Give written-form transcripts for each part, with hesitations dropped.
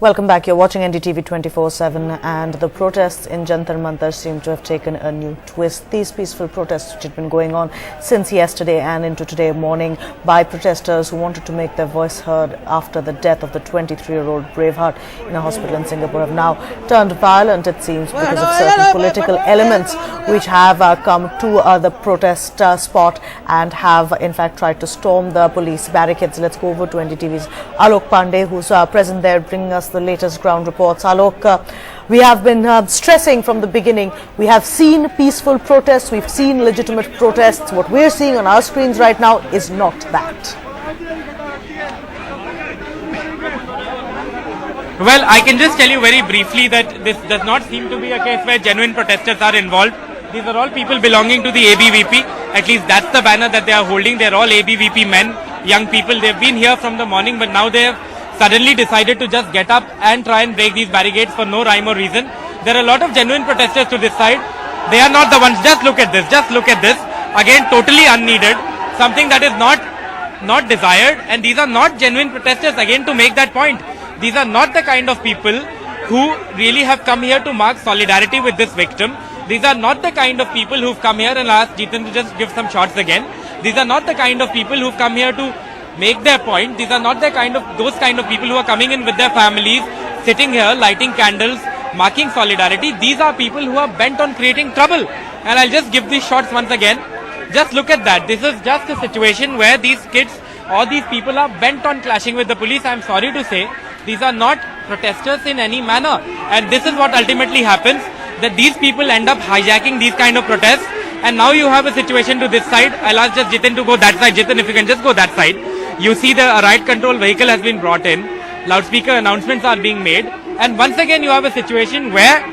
Welcome back. You're watching NDTV 24/7, and the protests in Jantar Mantar seem to have taken a new twist. These peaceful protests, which had been going on since yesterday and into today morning by protesters who wanted to make their voice heard after the death of the 23-year-old Braveheart in a hospital in Singapore, have now turned violent, it seems, because of certain political elements which have come to the protest spot and have, in fact, tried to storm the police barricades. Let's go over to NDTV's Alok Pandey, who's present there, bringing us the latest ground reports. Alok, we have been stressing from the beginning, we have seen peaceful protests, we've seen legitimate protests. What we're seeing on our screens right now is not that. Well, I can just tell you very briefly that this does not seem to be a case where genuine protesters are involved. These are all people belonging to the ABVP. At least that's the banner that they are holding. They're all ABVP men, young people. They've been here from the morning, but now they have suddenly decided to just get up and try and break these barricades for no rhyme or reason. There are a lot of genuine protesters to this side. They are not the ones. Just look at this. Just look at this. Again, totally unneeded. Something that is not desired. And these are not genuine protesters. Again, to make that point, these are not the kind of people who really have come here to mark solidarity with this victim. These are not the kind of people who've come here and asked Jitan to just give some shots again. These are not the kind of people who've come here to make their point. These are not those kind of people who are coming in with their families, sitting here, lighting candles, marking solidarity. These are people who are bent on creating trouble. And I'll just give these shots once again. Just look at that. This is just a situation where these kids or these people are bent on clashing with the police. I'm sorry to say, these are not protesters in any manner. And this is what ultimately happens, that these people end up hijacking these kind of protests. And now you have a situation to this side. I'll ask just Jitin to go that side. Jitin, if you can just go that side. You see the riot control vehicle has been brought in. Loudspeaker announcements are being made. And once again, you have a situation where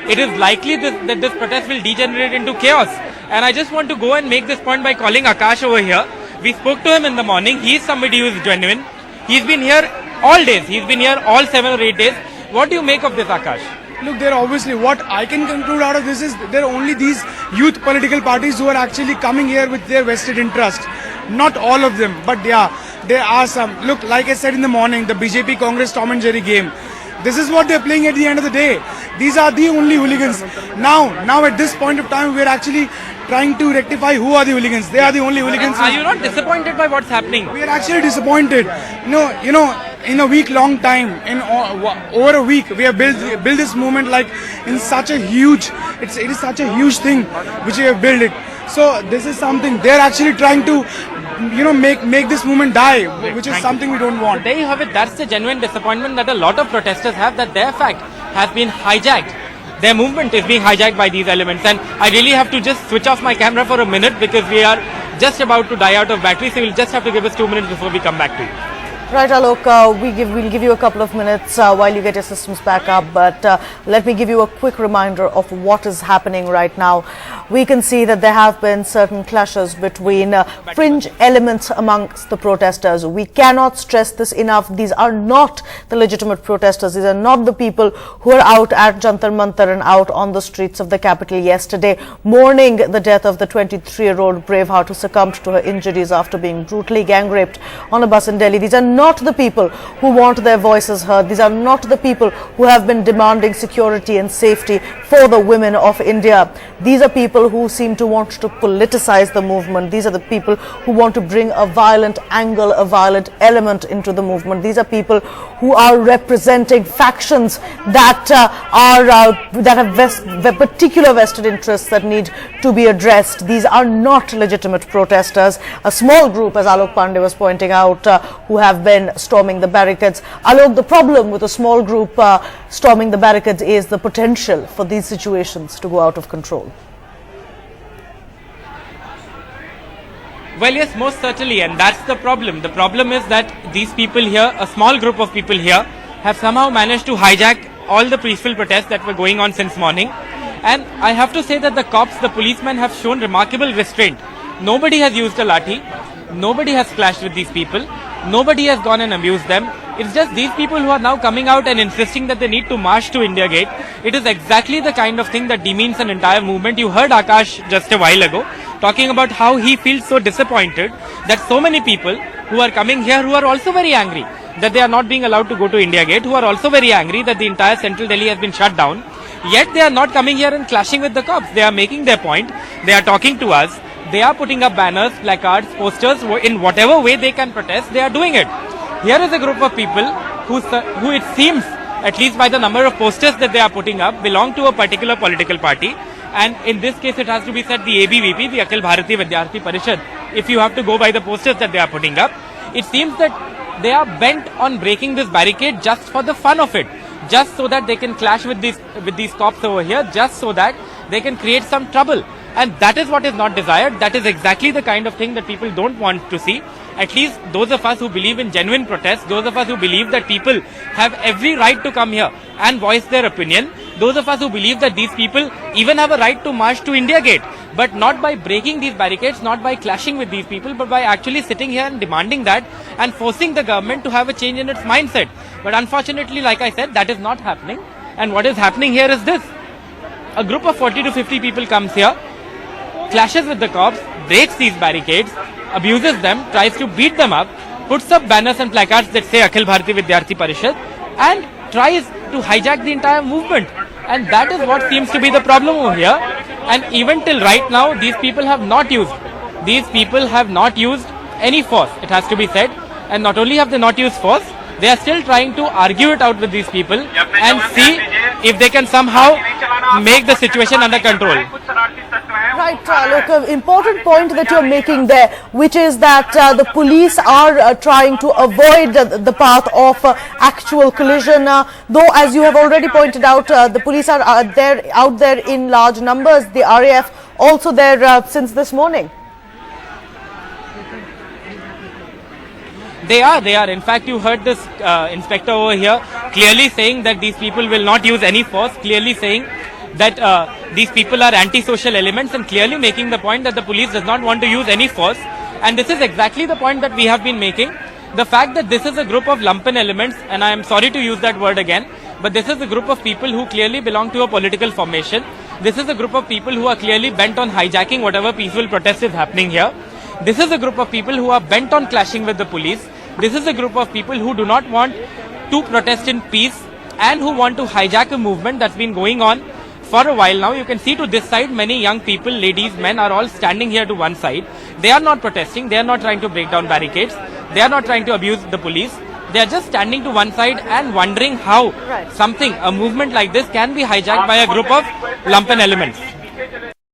it is likely that this protest will degenerate into chaos. And I just want to go and make this point by calling Akash over here. We spoke to him in the morning. He is somebody who is genuine. He's been here all days. He's been here all 7 or 8 days. What do you make of this, Akash? Look, there obviously, what I can conclude out of this is there are only these youth political parties who are actually coming here with their vested interest. Not all of them, but yeah, there are some. Look, like I said in the morning, the BJP Congress Tom and Jerry game. This is what they're playing at the end of the day. These are the only hooligans. Now at this point of time, we're actually trying to rectify who are the hooligans. They are the only hooligans. Are you not disappointed by what's happening? We are actually disappointed. You know, in a week-long time, in over a week, we have built this movement like in such a huge. It is such a huge thing which we have built it. So this is something they're actually trying to, make this movement die, which is something we don't want. So there you have it. That's the genuine disappointment that a lot of protesters have, that their fact has been hijacked. Their movement is being hijacked by these elements. And I really have to just switch off my camera for a minute because we are just about to die out of battery. So you'll just have to give us 2 minutes before we come back to you. Right, Alok, we'll give you a couple of minutes while you get your systems back up, but let me give you a quick reminder of what is happening right now. We can see that there have been certain clashes between fringe elements amongst the protesters. We cannot stress this enough. These are not the legitimate protesters. These are not the people who are out at Jantar Mantar and out on the streets of the capital yesterday, mourning the death of the 23-year-old Braveheart who succumbed to her injuries after being brutally gang raped on a bus in Delhi. These are not the people who want their voices heard. These are not the people who have been demanding security and safety for the women of India. These are people who seem to want to politicize the movement. These are the people who want to bring a violent angle, a violent element into the movement. These are people who are representing factions that have particular vested interests that need to be addressed. These are not legitimate protesters. A small group, as Alok Pandey was pointing out, who have been storming the barricades. Alok, the problem with a small group storming the barricades is the potential for these situations to go out of control. Well, yes, most certainly, and that's the problem. The problem is that these people here, a small group of people here, have somehow managed to hijack all the peaceful protests that were going on since morning. And I have to say that the cops, the policemen have shown remarkable restraint. Nobody has used a lathi. Nobody has clashed with these people. Nobody has gone and abused them. It's just these people who are now coming out and insisting that they need to march to India Gate. It is exactly the kind of thing that demeans an entire movement. You heard Akash just a while ago talking about how he feels so disappointed that so many people who are coming here who are also very angry. that they are not being allowed to go to India Gate, who are also very angry that the entire central Delhi has been shut down. Yet they are not coming here and clashing with the cops. They are making their point. They are talking to us. They are putting up banners, placards, posters. In whatever way they can protest, they are doing it. Here is a group of people who it seems, at least by the number of posters that they are putting up, belong to a particular political party. And in this case, it has to be said the ABVP, the Akhil Bharatiya Vidyarthi Parishad, if you have to go by the posters that they are putting up. It seems that they are bent on breaking this barricade just for the fun of it, just so that they can clash with these cops over here, just so that they can create some trouble. And that is what is not desired. That is exactly the kind of thing that people don't want to see. At least those of us who believe in genuine protests, those of us who believe that people have every right to come here and voice their opinion, those of us who believe that these people even have a right to march to India Gate, but not by breaking these barricades, not by clashing with these people, but by actually sitting here and demanding that and forcing the government to have a change in its mindset. But unfortunately, like I said, that is not happening. And what is happening here is this. A group of 40 to 50 people comes here, clashes with the cops, breaks these barricades, abuses them, tries to beat them up, puts up banners and placards that say Akhil Bharatiya Vidyarthi Parishad, and tries to hijack the entire movement. And that is what seems to be the problem over here. And even till right now, these people have not used any force, it has to be said. And not only have they not used force, they are still trying to argue it out with these people and see if they can somehow make the situation under control. Right, look, an important point that you're making there, which is that the police are trying to avoid the path of actual collision. Though, as you have already pointed out, the police are out there in large numbers. The RAF also there since this morning. They are. In fact, you heard this inspector over here clearly saying that these people will not use any force, clearly saying that these people are anti-social elements, and clearly making the point that the police does not want to use any force. And this is exactly the point that we have been making. The fact that this is a group of lumpen elements, and I am sorry to use that word again, but this is a group of people who clearly belong to a political formation. This is a group of people who are clearly bent on hijacking whatever peaceful protest is happening here. This is a group of people who are bent on clashing with the police. This is a group of people who do not want to protest in peace and who want to hijack a movement that's been going on for a while now. You can see to this side, many young people, ladies, men are all standing here to one side. They are not protesting. They are not trying to break down barricades. They are not trying to abuse the police. They are just standing to one side and wondering how a movement like this can be hijacked by a group of lumpen elements.